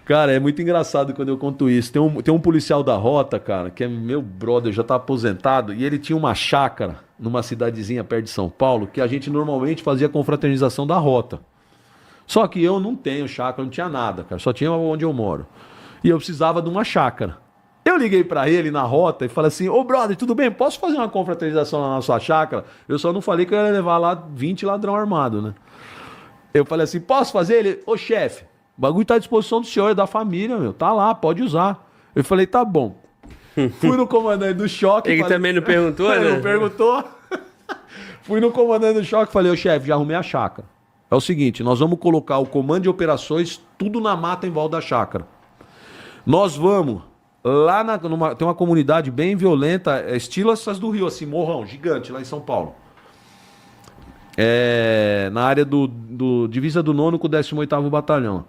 Cara, é muito engraçado quando eu conto isso. Tem um policial da rota, cara, que é meu brother, já tá aposentado, e ele tinha uma chácara numa cidadezinha perto de São Paulo, que a gente normalmente fazia confraternização da rota. Só que eu não tenho chácara, não tinha nada, cara, só tinha onde eu moro. E eu precisava de uma chácara. Eu liguei pra ele na rota e falei assim: ô brother, tudo bem? Posso fazer uma confraternização lá na sua chácara? Eu só não falei que eu ia levar lá 20 ladrão armado, né? Eu falei assim: posso fazer? Ele: ô chefe, o bagulho tá à disposição do senhor, é da família, meu. Tá lá, pode usar. Eu falei: tá bom. Fui no comandante do choque. Ele falei, também não perguntou, né? Não perguntou. Fui no comandante do choque e falei: ô chefe, já arrumei a chácara. É o seguinte, nós vamos colocar o comando de operações tudo na mata em volta da chácara. Nós vamos lá tem uma comunidade bem violenta, estilo essas do Rio, assim, morrão, gigante, lá em São Paulo. Na área do divisa do 9º com o 18º Batalhão.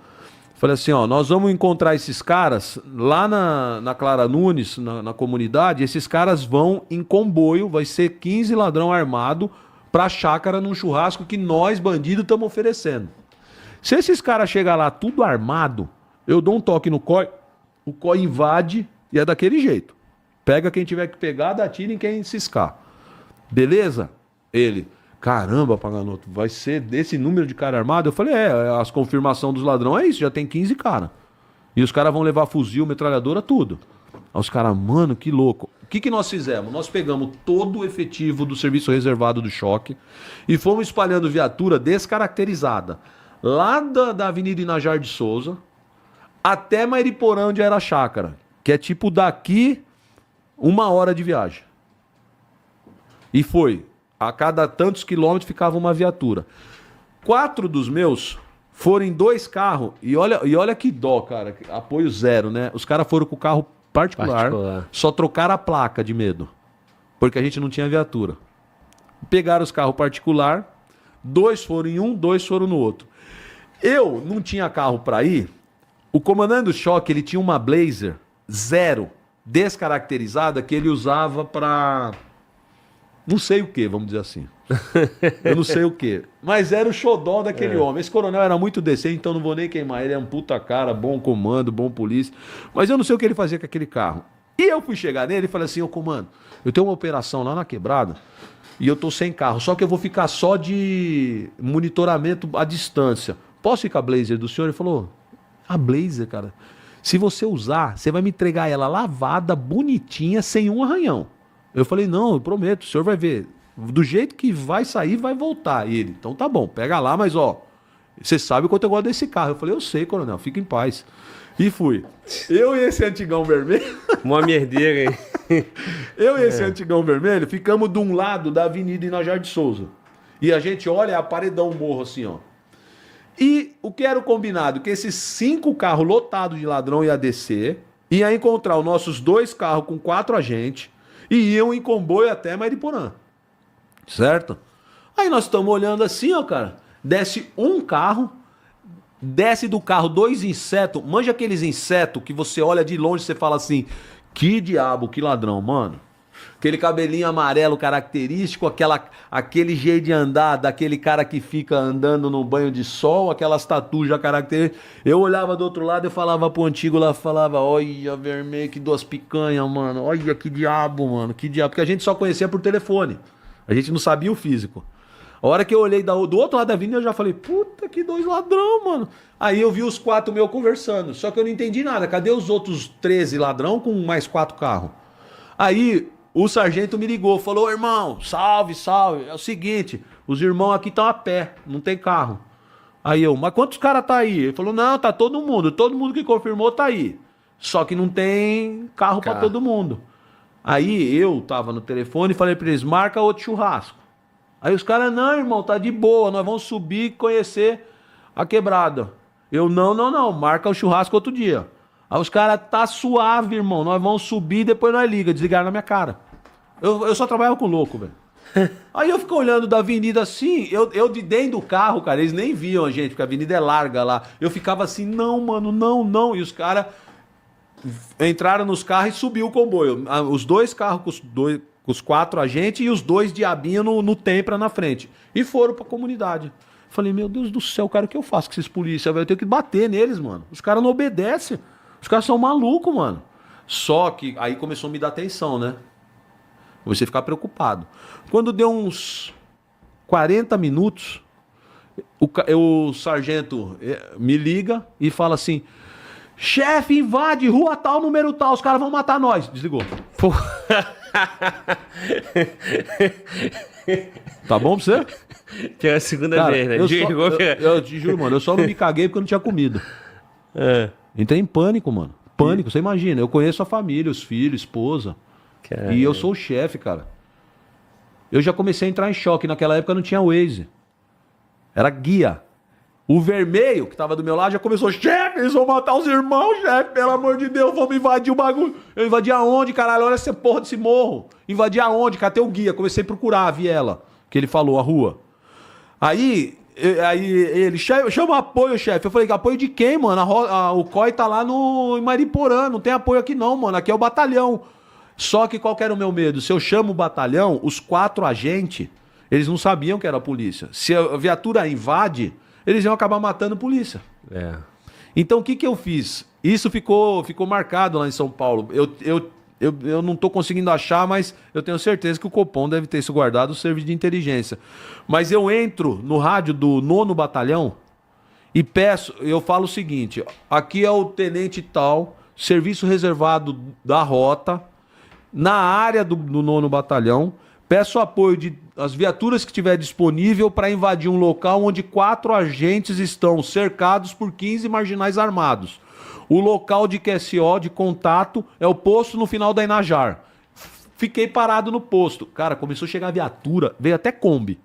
Falei assim, ó, nós vamos encontrar esses caras lá na Clara Nunes, na comunidade, esses caras vão em comboio, vai ser 15 ladrão armado pra chácara num churrasco que nós, bandidos, estamos oferecendo. Se esses caras chegar lá tudo armado, eu dou um toque no COI, o COI invade e é daquele jeito. Pega quem tiver que pegar, dá tiro em quem ciscar. Beleza? Ele: caramba, Paganoto, vai ser desse número de cara armado? Eu falei: as confirmações dos ladrões é isso, já tem 15 caras. E os caras vão levar fuzil, metralhadora, tudo. Aí os caras: mano, que louco. O que nós fizemos? Nós pegamos todo o efetivo do serviço reservado do choque e fomos espalhando viatura descaracterizada lá da Avenida Inajar de Souza até Mairiporã, onde era a chácara, que é tipo daqui 1 hora de viagem. E foi. A cada tantos quilômetros ficava uma viatura. 4 dos meus foram em 2 carros. E olha que dó, cara. Apoio zero, né? Os caras foram com o carro particular. Só trocaram a placa de medo. Porque a gente não tinha viatura. Pegaram os carros particular. 2 foram em um, 2 foram no outro. Eu não tinha carro pra ir. O comandante do choque, ele tinha uma Blazer 0, descaracterizada, que ele usava pra... não sei o que, vamos dizer assim. Eu não sei o que. Mas era o xodó daquele homem. Esse coronel era muito decente, então não vou nem queimar. Ele é um puta cara, bom comando, bom polícia. Mas eu não sei o que ele fazia com aquele carro. E eu fui chegar nele e falei assim: ô comando, eu tenho uma operação lá na quebrada e eu tô sem carro. Só que eu vou ficar só de monitoramento à distância. Posso ir com a Blazer do senhor? Ele falou: a Blazer, cara, se você usar, você vai me entregar ela lavada, bonitinha, sem um arranhão. Eu falei: não, eu prometo, o senhor vai ver. Do jeito que vai sair, vai voltar. E ele: então tá bom, pega lá, mas ó, você sabe o quanto eu gosto desse carro. Eu falei: eu sei, coronel, fica em paz. E fui. Eu e esse antigão vermelho... Uma merdeira, hein? Eu e esse antigão vermelho ficamos de um lado da Avenida Inajar de Souza. E a gente olha, é a paredão morro assim, ó. E o que era o combinado? Que esses 5 carros lotados de ladrão ia descer, ia encontrar os nossos 2 carros com 4 agentes e iam em comboio até Mairiporã. Certo? Aí nós estamos olhando assim, ó, cara. Desce um carro, desce do carro 2 insetos. Manja aqueles insetos que você olha de longe e você fala assim: que diabo, que ladrão, mano. Aquele cabelinho amarelo característico, aquele jeito de andar daquele cara que fica andando no banho de sol, aquelas tatuas já características. Eu olhava do outro lado e falava pro antigo lá, falava: olha, vermelho, que 2 picanhas, mano. Olha que diabo, mano, que diabo. Porque a gente só conhecia por telefone. A gente não sabia o físico. A hora que eu olhei do outro lado da avenida, eu já falei: puta, que 2 ladrão, mano. Aí eu vi os 4 meus conversando. Só que eu não entendi nada. Cadê os outros 13 ladrão com mais 4 carros? Aí o sargento me ligou, falou: irmão, salve, salve. É o seguinte, os irmãos aqui estão a pé, não tem carro. Aí eu: mas quantos caras tá aí? Ele falou: não, tá todo mundo que confirmou tá aí. Só que não tem carro pra todo mundo. Aí eu tava no telefone e falei pra eles: marca outro churrasco. Aí os caras: não, irmão, tá de boa, nós vamos subir e conhecer a quebrada. Eu: não, marca o churrasco outro dia. Aí os caras: tá suave, irmão, nós vamos subir e depois nós liga. Desligaram na minha cara. Eu só trabalhava com louco, velho. Aí eu fico olhando da avenida assim, eu de dentro do carro, cara, eles nem viam a gente, porque a avenida é larga lá. Eu ficava assim: não, mano, não. E os caras entraram nos carros e subiu o comboio. Os 2 carros com os 4 agentes e os 2 diabinhos no Tempra na frente. E foram pra comunidade. Falei, meu Deus do céu, cara, o que eu faço com esses polícia, velho? Eu tenho que bater neles, mano. Os caras não obedecem. Os caras são malucos, mano. Só que aí começou a me dar atenção, né? Comecei a ficar preocupado. Quando deu uns 40 minutos, o sargento me liga e fala assim: chefe, invade, rua tal, número tal, os caras vão matar nós. Desligou. Pô. Tá bom pra você? Que é a segunda Cara, vez, né? eu te juro, mano, eu só não me caguei porque eu não tinha comida. É. Entrei em pânico, mano. Pânico, você imagina. Eu conheço a família, os filhos, esposa. Caralho. E eu sou o chefe, cara. Eu já comecei a entrar em choque. Naquela época não tinha Waze. Era guia. O vermelho, que tava do meu lado, já começou: chefe, eles vão matar os irmãos, chefe, pelo amor de Deus, vamos invadir o bagulho. Eu invadi aonde, caralho? Olha essa porra desse morro. Invadi aonde? Cadê o guia? Comecei a procurar a viela, que ele falou, a rua. Aí ele, chama apoio, chefe. Eu falei, apoio de quem, mano? O COI tá lá em Mariporã, não tem apoio aqui não, mano. Aqui é o batalhão. Só que qual que era o meu medo? Se eu chamo o batalhão, os 4 agentes, eles não sabiam que era a polícia. Se a viatura invade, eles iam acabar matando a polícia. É. Então o que eu fiz? Isso ficou marcado lá em São Paulo. Eu não tô conseguindo achar, mas eu tenho certeza que o Copom deve ter isso guardado, o serviço de inteligência. Mas eu entro no rádio do 9º Batalhão e eu falo o seguinte: aqui é o tenente tal, serviço reservado da rota, na área do 9º Batalhão, peço apoio de as viaturas que tiver disponível para invadir um local onde 4 agentes estão cercados por 15 marginais armados. O local de QSO, de contato, é o posto no final da Inajar. Fiquei parado no posto. Cara, começou a chegar viatura, veio até Kombi.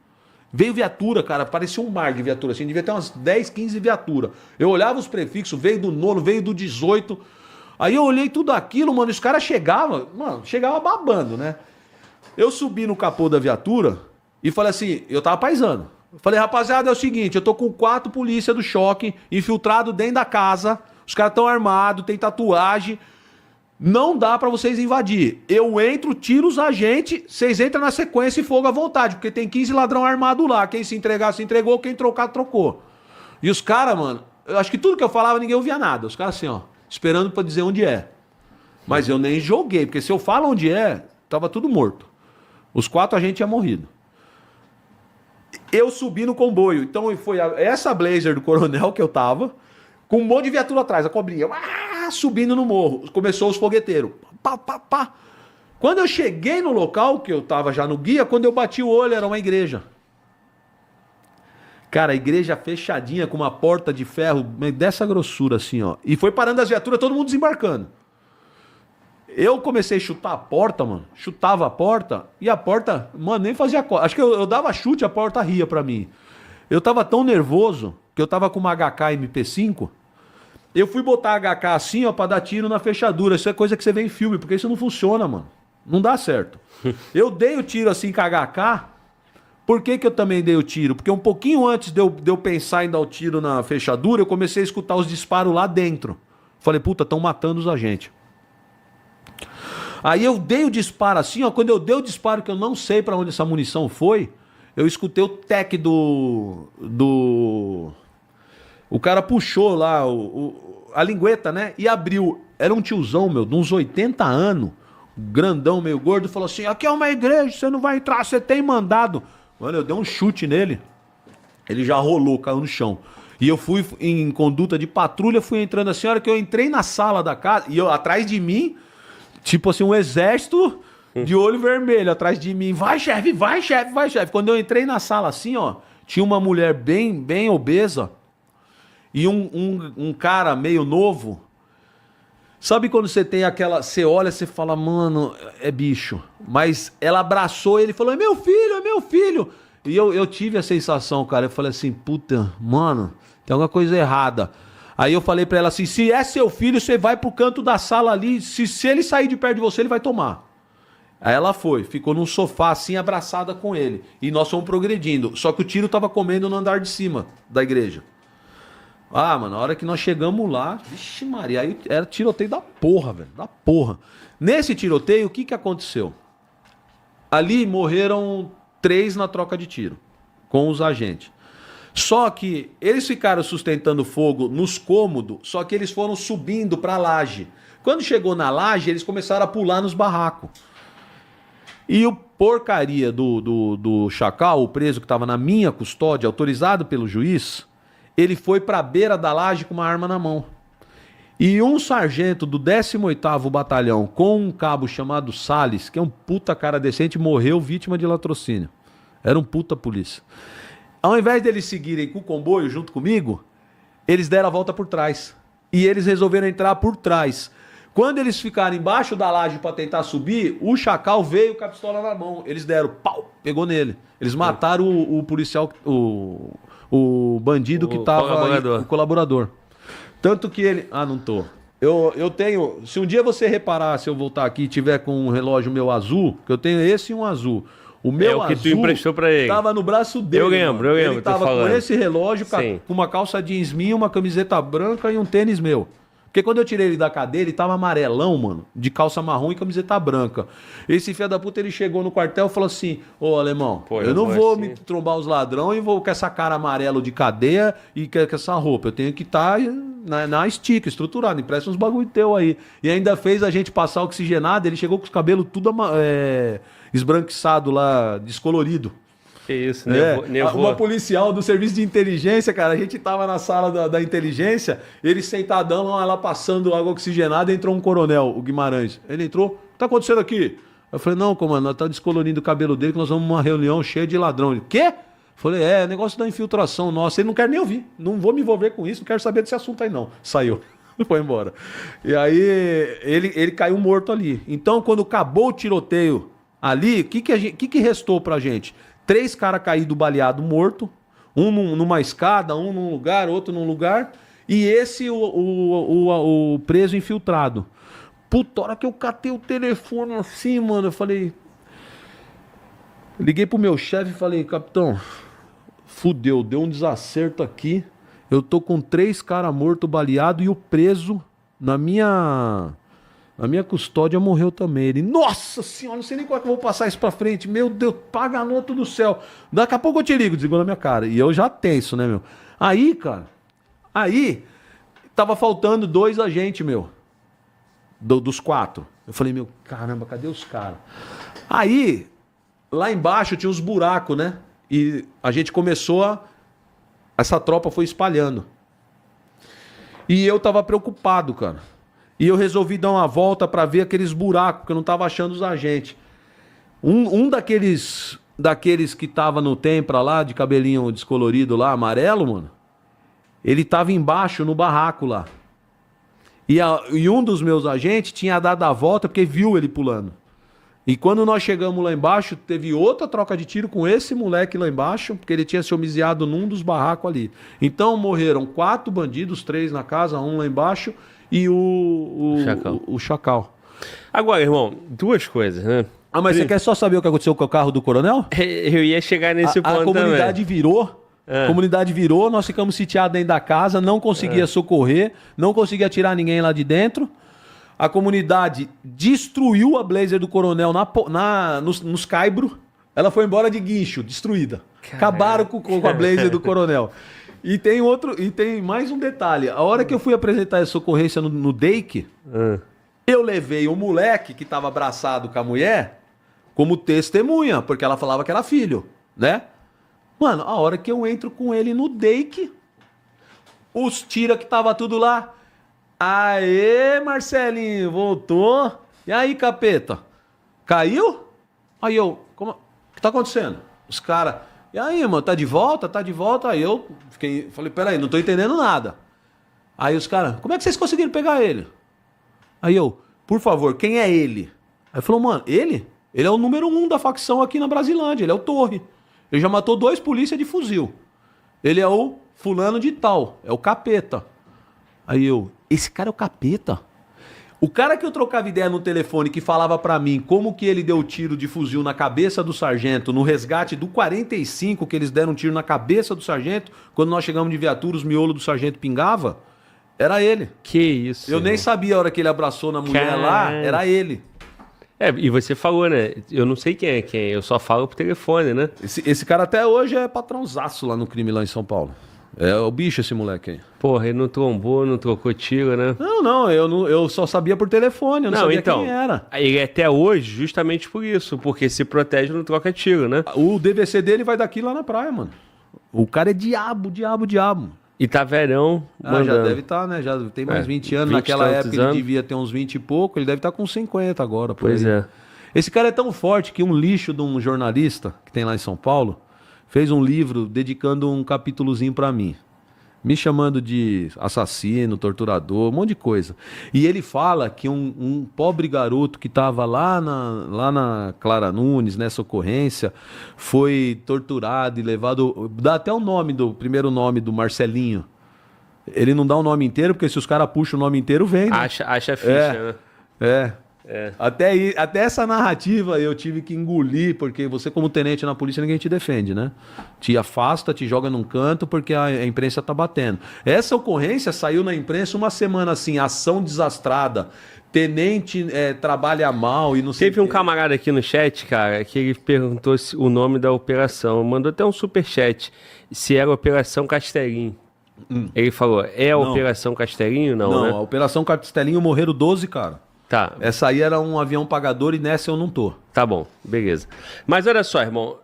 Veio viatura, cara, parecia um mar de viatura, assim, devia ter umas 10, 15 viaturas. Eu olhava os prefixos, veio do 9º, veio do 18. Aí eu olhei tudo aquilo, mano, os caras chegavam, chegava babando, né? Eu subi no capô da viatura e falei assim, eu tava paisando. Falei, rapaziada, é o seguinte, eu tô com 4 polícia do choque infiltrado dentro da casa, os caras estão armados, tem tatuagem, não dá pra vocês invadir. Eu entro, tiro os agentes, vocês entram na sequência e fogo à vontade, porque tem 15 ladrão armado lá, quem se entregar, se entregou, quem trocar, trocou. E os caras, mano, eu acho que tudo que eu falava ninguém ouvia nada, os caras assim, ó, esperando pra dizer onde é. Mas eu nem joguei, porque se eu falo onde é, tava tudo morto. Os 4 agentes tinham morrido. Eu subi no comboio. Então foi essa Blazer do coronel que eu tava, com um monte de viatura atrás, a cobrinha, subindo no morro. Começou os fogueteiros. Pá, pá, pá. Quando eu cheguei no local, que eu tava já no guia, quando eu bati o olho, era uma igreja. Cara, a igreja fechadinha, com uma porta de ferro dessa grossura assim, ó. E foi parando as viaturas, todo mundo desembarcando. Eu comecei a chutar a porta, mano. Chutava a porta e a porta, mano, nem fazia... Acho que eu dava chute, a porta ria pra mim. Eu tava tão nervoso que eu tava com uma HK MP5. Eu fui botar a HK assim, ó, pra dar tiro na fechadura. Isso é coisa que você vê em filme, porque isso não funciona, mano. Não dá certo. Eu dei o tiro assim com a HK. Por que eu também dei o tiro? Porque um pouquinho antes de eu pensar em dar o tiro na fechadura, eu comecei a escutar os disparos lá dentro. Falei, puta, estão matando os agentes. Aí eu dei o disparo assim, ó. Quando eu dei o disparo, que eu não sei pra onde essa munição foi, eu escutei o tec do... O cara puxou lá a lingueta, né? E abriu. Era um tiozão, meu, de uns 80 anos, grandão, meio gordo, falou assim: aqui é uma igreja, você não vai entrar, você tem mandado. Mano, eu dei um chute nele, ele já rolou, caiu no chão. E eu fui em conduta de patrulha, fui entrando assim, a hora que eu entrei na sala da casa, e atrás de mim, tipo assim, um exército de olho vermelho atrás de mim. Vai, chefe, vai, chefe, vai, chefe. Quando eu entrei na sala assim, ó, tinha uma mulher bem obesa e um cara meio novo. Sabe quando você tem aquela... Você olha, você fala, mano, é bicho. Mas ela abraçou ele e falou, é meu filho, é meu filho. E eu tive a sensação, cara, eu falei assim, puta, mano, tem alguma coisa errada. Aí eu falei pra ela assim, se é seu filho, você vai pro canto da sala ali, se ele sair de perto de você, ele vai tomar. Aí ela foi, ficou num sofá assim, abraçada com ele. E nós fomos progredindo. Só que o tiro tava comendo no andar de cima da igreja. Ah, mano, na hora que nós chegamos lá, vixe Maria, aí era tiroteio da porra, velho, da porra. Nesse tiroteio, o que que aconteceu? Ali morreram 3 na troca de tiro, com os agentes. Só que eles ficaram sustentando fogo nos cômodos, só que eles foram subindo para a laje. Quando chegou na laje, eles começaram a pular nos barracos. E o porcaria do Chacal, o preso que estava na minha custódia, autorizado pelo juiz, ele foi para a beira da laje com uma arma na mão. E um sargento do 18º Batalhão, com um cabo chamado Salles, que é um puta cara decente, morreu vítima de latrocínio. Era um puta polícia. Ao invés deles seguirem com o comboio junto comigo, eles deram a volta por trás. E eles resolveram entrar por trás. Quando eles ficaram embaixo da laje para tentar subir, o Chacal veio com a pistola na mão. Eles deram, pau, pegou nele. Eles mataram o policial, o bandido que estava, o colaborador. Tanto que ele... Ah, não tô. Eu tenho... Se um dia você reparar, se eu voltar aqui e tiver com um relógio meu azul, que eu tenho esse e um azul. O meu o que azul tu emprestou pra ele. Tava no braço dele. Eu lembro. Ele tava com esse relógio, Sim. com uma calça jeans minha, uma camiseta branca e um tênis meu. Porque quando eu tirei ele da cadeia, ele tava amarelão, mano, de calça marrom e camiseta branca. Esse filho da puta, ele chegou no quartel e falou assim, ô, alemão, pô, eu não vou assim... me trombar os ladrões e vou com essa cara amarelo de cadeia e com essa roupa. Eu tenho que estar na estica, estruturado, empresta uns bagulho teu aí. E ainda fez a gente passar oxigenado, ele chegou com os cabelos tudo esbranquiçado lá, descolorido. Que isso, nevou. Uma policial do serviço de inteligência, cara, a gente tava na sala da inteligência, ele sentadão lá passando água oxigenada, entrou um coronel, o Guimarães. Ele entrou, o que tá acontecendo aqui? Eu falei, não, comandante, nós tá descolorindo o cabelo dele, que nós vamos numa reunião cheia de ladrão. Ele, quê? Eu falei, negócio da infiltração nossa, ele não quer nem ouvir, não vou me envolver com isso, não quero saber desse assunto aí não. Saiu. Foi embora. E aí, ele caiu morto ali. Então, quando acabou o tiroteio ali, o que restou pra gente? 3 caras caídos baleados, morto, um numa escada, um num lugar, outro num lugar, e esse o preso infiltrado. Puta, hora que eu catei o telefone assim, mano, eu falei... Liguei pro meu chefe e falei, capitão, fudeu, deu um desacerto aqui, eu tô com 3 caras mortos, baleados, e o preso na minha custódia morreu também. Ele, nossa senhora, não sei nem como é que eu vou passar isso pra frente. Meu Deus, paganoto do céu. Daqui a pouco eu te ligo, desligou na minha cara. E eu já tenso, né, meu? Aí, cara, tava faltando 2 agentes, meu. Dos 4. Eu falei, meu, caramba, cadê os caras? Aí, lá embaixo tinha uns buracos, né? E a gente começou essa tropa foi espalhando. E eu tava preocupado, cara. E eu resolvi dar uma volta para ver aqueles buracos, porque eu não tava achando os agentes. Um daqueles que tava no Tempra lá, de cabelinho descolorido lá, amarelo, mano, ele tava embaixo no barraco lá. E um dos meus agentes tinha dado a volta porque viu ele pulando. E quando nós chegamos lá embaixo, teve outra troca de tiro com esse moleque lá embaixo, porque ele tinha se homiziado num dos barracos ali. Então morreram 4 bandidos, 3 na casa, 1 lá embaixo, e o Chacal. Agora, irmão, 2 coisas, né? Ah, mas você quer só saber o que aconteceu com o carro do coronel? Eu ia chegar nesse ponto também. A comunidade virou. A comunidade virou, nós ficamos sitiados dentro da casa, não conseguia socorrer, não conseguia tirar ninguém lá de dentro. A comunidade destruiu a Blazer do coronel nos caibros. Ela foi embora de guincho, destruída. Caramba. Acabaram com a Blazer do coronel. E tem mais um detalhe. A hora que eu fui apresentar essa ocorrência no DEIC, eu levei o moleque que estava abraçado com a mulher como testemunha, porque ela falava que era filho, né? Mano, a hora que eu entro com ele no DEIC, os tira que tava tudo lá. Aê, Marcelinho, voltou. E aí, capeta? Caiu? Aí eu, o que tá acontecendo? Os caras, e aí, mano, tá de volta? Tá de volta? Aí eu falei, peraí, não tô entendendo nada. Aí os caras, como é que vocês conseguiram pegar ele? Aí eu, por favor, quem é ele? Aí falou, mano, ele? Ele é o número 1 da facção aqui na Brasilândia, ele é o Torre. Ele já matou 2 polícias de fuzil. Ele é o fulano de tal, é o capeta. Aí eu, esse cara é o capeta? O cara que eu trocava ideia no telefone, que falava pra mim como que ele deu tiro de fuzil na cabeça do sargento, no resgate do 45, que eles deram um tiro na cabeça do sargento, quando nós chegamos de viatura, os miolos do sargento pingava, era ele. Que isso. Eu nem sabia a hora que ele abraçou na mulher lá, era ele. E você falou, né? Eu não sei quem é quem, eu só falo por telefone, né? Esse cara até hoje é patrãozaço lá no crime lá em São Paulo. É o bicho esse moleque aí. Porra, ele não trombou, não trocou tiro, né? Eu só sabia por telefone, eu não sabia então, quem era. Ele até hoje, justamente por isso, porque se protege não troca tiro, né? O DVC dele vai daqui lá na praia, mano. O cara é diabo. E tá velhão, Já mandando. deve estar, né? Já tem mais 20 anos. 20 Naquela tantos época ele anos. devia ter uns 20 e pouco, ele deve estar com 50 agora. Por Pois aí. é. Esse cara é tão forte que um lixo de um jornalista que tem lá em São Paulo fez um livro dedicando um capítulozinho pra mim. Me chamando de assassino, torturador, um monte de coisa. E ele fala que um pobre garoto que estava lá na Clara Nunes, nessa ocorrência, foi torturado e levado... Dá até o nome primeiro nome do Marcelinho. Ele não dá o nome inteiro, porque se os caras puxam o nome inteiro, vem. Né? Acha a ficha, né? É. Até essa narrativa eu tive que engolir, porque você, como tenente na polícia, ninguém te defende, né? Te afasta, te joga num canto, porque a imprensa tá batendo. Essa ocorrência saiu na imprensa uma semana assim, ação desastrada, tenente trabalha mal e não sei. Teve um camarada aqui no chat, cara, que ele perguntou o nome da operação, mandou até um superchat, se era Operação Castelinho. Ele falou, é a Não. Operação Castelinho? Não, né? a Operação Castelinho morreram 12, cara. Tá, Essa aí era um avião pagador e nessa eu não tô. tá bom, beleza. Mas olha só, irmão,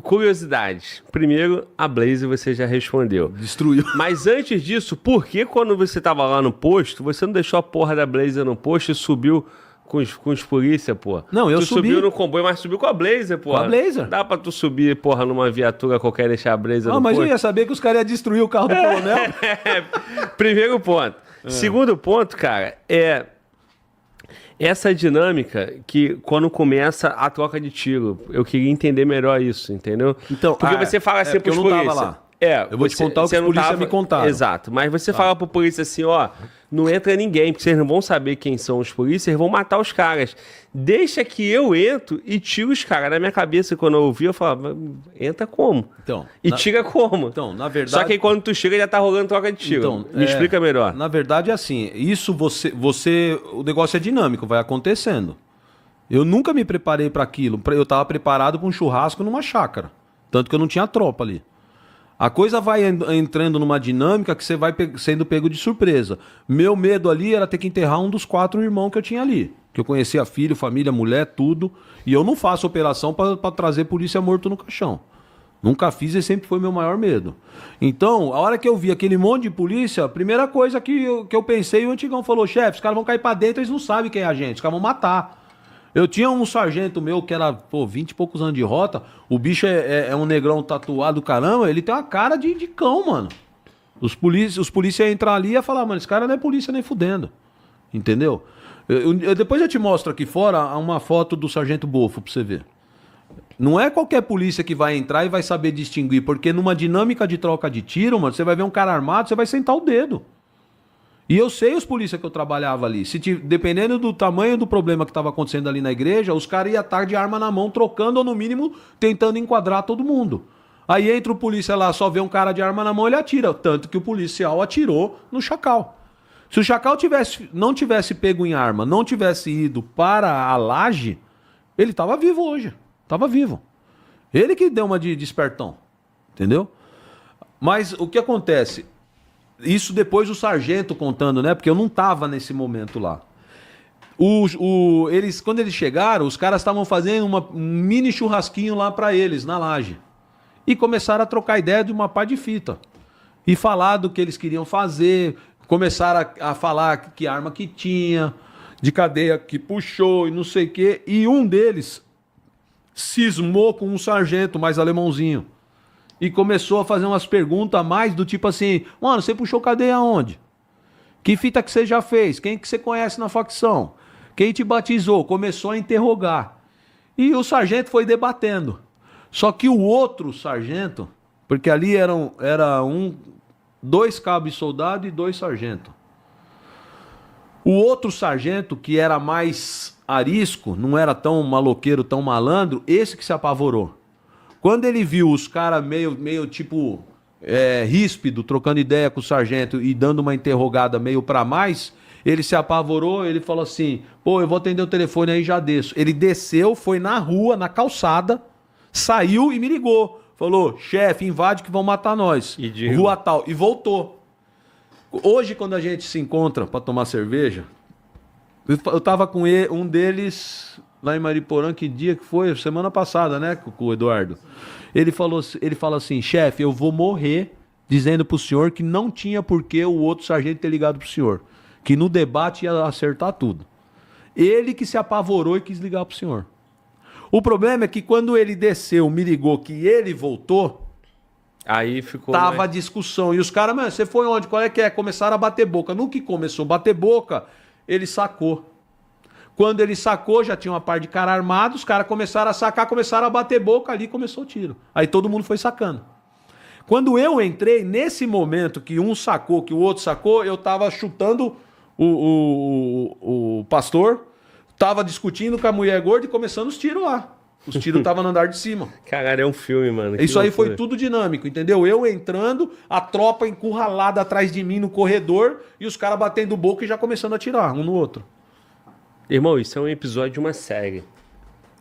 curiosidade. Primeiro, a Blaze você já respondeu. Destruiu. Mas antes disso, por que quando você tava lá no posto, você não deixou a porra da Blazer no posto e subiu com os polícia, porra? Não, eu tu subi. subiu no comboio, mas subiu com a Blazer, porra. Com a Blazer. Dá pra tu subir, porra, numa viatura qualquer e deixar a Blazer no Mas eu posto? ia saber que os caras iam destruir o carro do coronel. Primeiro ponto. Segundo ponto, cara, é essa dinâmica que quando começa a troca de tiro, eu queria entender melhor isso, entendeu? Então, porque você fala assim porque pros eu não tava polícia. lá. Eu vou te contar o que você os não polícia me contaram. Exato, mas você fala pro polícia assim, ó, não entra ninguém, porque vocês não vão saber quem são os polícias, eles vão matar os caras. Deixa que eu entro e tiro os caras. Na minha cabeça, quando eu ouvi, eu falava, entra como? Então, E tira como? Então, na verdade... Só que aí quando tu chega, já tá rolando troca de tiro. Então, Me explica melhor. Na verdade é assim, isso o negócio é dinâmico, vai acontecendo. Eu nunca me preparei para aquilo. Eu tava preparado para um churrasco numa chácara. Tanto que eu não tinha tropa ali. A coisa vai entrando numa dinâmica que você vai sendo pego de surpresa. Meu medo ali era ter que enterrar um dos 4 irmãos que eu tinha ali. Que eu conhecia filho, família, mulher, tudo. E eu não faço operação para trazer polícia morto no caixão. Nunca fiz e sempre foi meu maior medo. Então, a hora que eu vi aquele monte de polícia, a primeira coisa que eu pensei, o Antigão falou, chefe, os caras vão cair para dentro, eles não sabem quem é a gente, os caras vão matar. Eu tinha um sargento meu que era, 20 e poucos anos de rota. O bicho é um negrão tatuado, caramba. Ele tem uma cara de cão, mano. Os polícia iam entrar ali e ia falar, mano, esse cara não é polícia nem fudendo. Entendeu? Depois eu te mostro aqui fora uma foto do sargento Bofo pra você ver. Não é qualquer polícia que vai entrar e vai saber distinguir. Porque numa dinâmica de troca de tiro, mano, você vai ver um cara armado, você vai sentar o dedo. E eu sei os polícias que eu trabalhava ali. Dependendo do tamanho do problema que estava acontecendo ali na igreja, os caras iam estar de arma na mão, trocando ou no mínimo tentando enquadrar todo mundo. Aí entra o polícia lá, só vê um cara de arma na mão, ele atira. Tanto que o policial atirou no Chacal. Se o Chacal não tivesse pego em arma, não tivesse ido para a laje, ele estava vivo hoje. Estava vivo. Ele que deu uma de espertão. Entendeu? Mas o que acontece? Isso depois o sargento contando, né? Porque eu não tava nesse momento lá. Quando eles chegaram, os caras estavam fazendo um mini churrasquinho lá pra eles, na laje. E começaram a trocar ideia de uma pá de fita. E falar do que eles queriam fazer. Começaram a falar que arma que tinha, de cadeia que puxou e não sei o quê. E um deles cismou com um sargento mais alemãozinho. E começou a fazer umas perguntas a mais do tipo assim, mano, você puxou cadeia aonde? Que fita que você já fez? Quem que você conhece na facção? Quem te batizou? Começou a interrogar. E o sargento foi debatendo. Só que o outro sargento, porque ali eram 2 cabos de soldado e 2 sargentos. O outro sargento, que era mais arisco, não era tão maloqueiro, tão malandro, esse que se apavorou. Quando ele viu os caras meio tipo ríspido, trocando ideia com o sargento e dando uma interrogada meio pra mais, Ele se apavorou, ele falou assim, pô, eu vou atender o telefone aí, já desço. Ele desceu, foi na rua, na calçada, saiu e me ligou. Falou, chefe, invade que vão matar nós. E digo. Rua tal. E voltou. Hoje, quando a gente se encontra pra tomar cerveja, eu tava com um deles lá em Mariporã, que dia que foi? Semana passada, né? Com o Eduardo. Ele fala assim, chefe, eu vou morrer dizendo pro senhor que não tinha por que o outro sargento ter ligado pro senhor. Que no debate ia acertar tudo. Ele que se apavorou e quis ligar pro senhor. O problema é que quando ele desceu, me ligou que ele voltou, Aí ficou... tava a discussão. E os caras, mano, você foi onde? Qual é que é? Começaram a bater boca. No que começou a bater boca, ele sacou. Quando ele sacou, já tinha uma par de cara armado, os caras começaram a sacar, começaram a bater boca ali, começou o tiro. Aí todo mundo foi sacando. Quando eu entrei, nesse momento que um sacou, que o outro sacou, eu tava chutando o pastor, tava discutindo com a mulher gorda e começando os tiros lá. Os tiros estavam no andar de cima. Caralho, é um filme, mano. Isso aí foi tudo dinâmico, entendeu? Eu entrando, a tropa encurralada atrás de mim no corredor e os caras batendo boca e já começando a atirar um no outro. Irmão, isso é um episódio de uma série.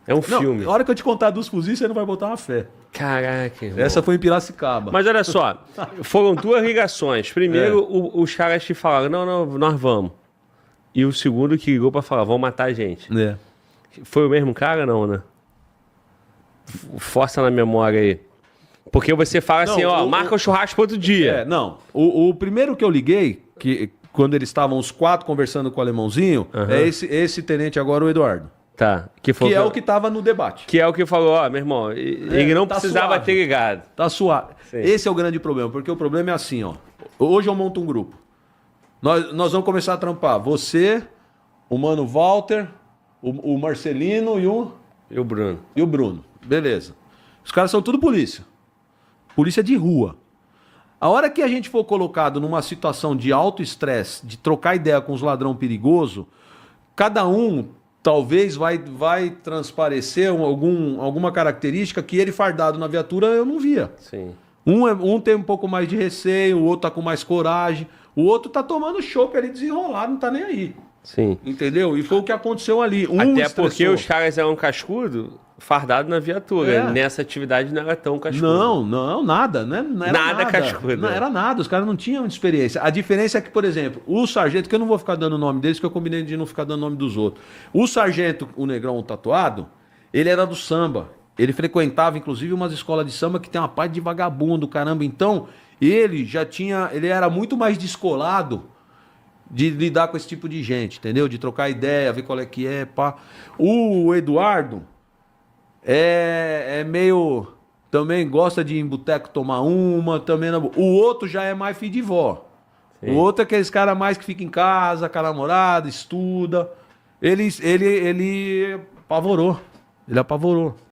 É um Não, filme. na hora que eu te contar dos fuzis, você não vai botar uma fé. Caraca, irmão. Essa foi em Piracicaba. Mas olha só, foram duas ligações. Primeiro, os caras te falaram, não, nós vamos. E o segundo que ligou pra falar, vão matar a gente. É. Foi o mesmo cara, não, né? Força na memória aí. Porque você fala assim, Não, marca o churrasco pro outro dia. É, não. O primeiro que eu liguei, que quando eles estavam os quatro conversando com o alemãozinho, é esse tenente agora, o Eduardo. Tá. Que É o que tava no debate. Que é o que falou, meu irmão, ele não tá precisava suave. ter ligado. Tá suave. Sim. Esse é o grande problema, porque o problema é assim, ó. Hoje eu monto um grupo. Nós vamos começar a trampar. Você, o Mano Walter, o Marcelino E o Bruno? e o Bruno. Beleza. Os caras são tudo polícia. Polícia de rua. A hora que a gente for colocado numa situação de alto estresse, de trocar ideia com os ladrão perigoso, cada um talvez vai transparecer alguma característica que ele fardado na viatura eu não via. Sim. Um tem um pouco mais de receio, o outro tá com mais coragem, o outro tá tomando chopp ali desenrolado, não tá nem aí. Sim. Entendeu? E foi o que aconteceu ali. Até porque os caras eram cascudo, fardado na viatura. É. Nessa atividade não era tão cascudo. Não, nada, né? Não era Nada cascudo. Não era nada, os caras não tinham experiência. A diferença é que, por exemplo, o sargento, que eu não vou ficar dando o nome deles, que eu combinei de não ficar dando o nome dos outros. O sargento, o negrão tatuado, ele era do samba. Ele frequentava, inclusive, umas escolas de samba que tem uma parte de vagabundo, caramba. Então, ele era muito mais descolado de lidar com esse tipo de gente, entendeu? De trocar ideia, ver qual é que é, pá. O Eduardo é meio... Também gosta de ir em boteco tomar uma, também... O outro já é mais filho de vó. Sim. O outro é aqueles caras mais que fica em casa, com a namorada, estuda. Ele apavorou. Ele apavorou.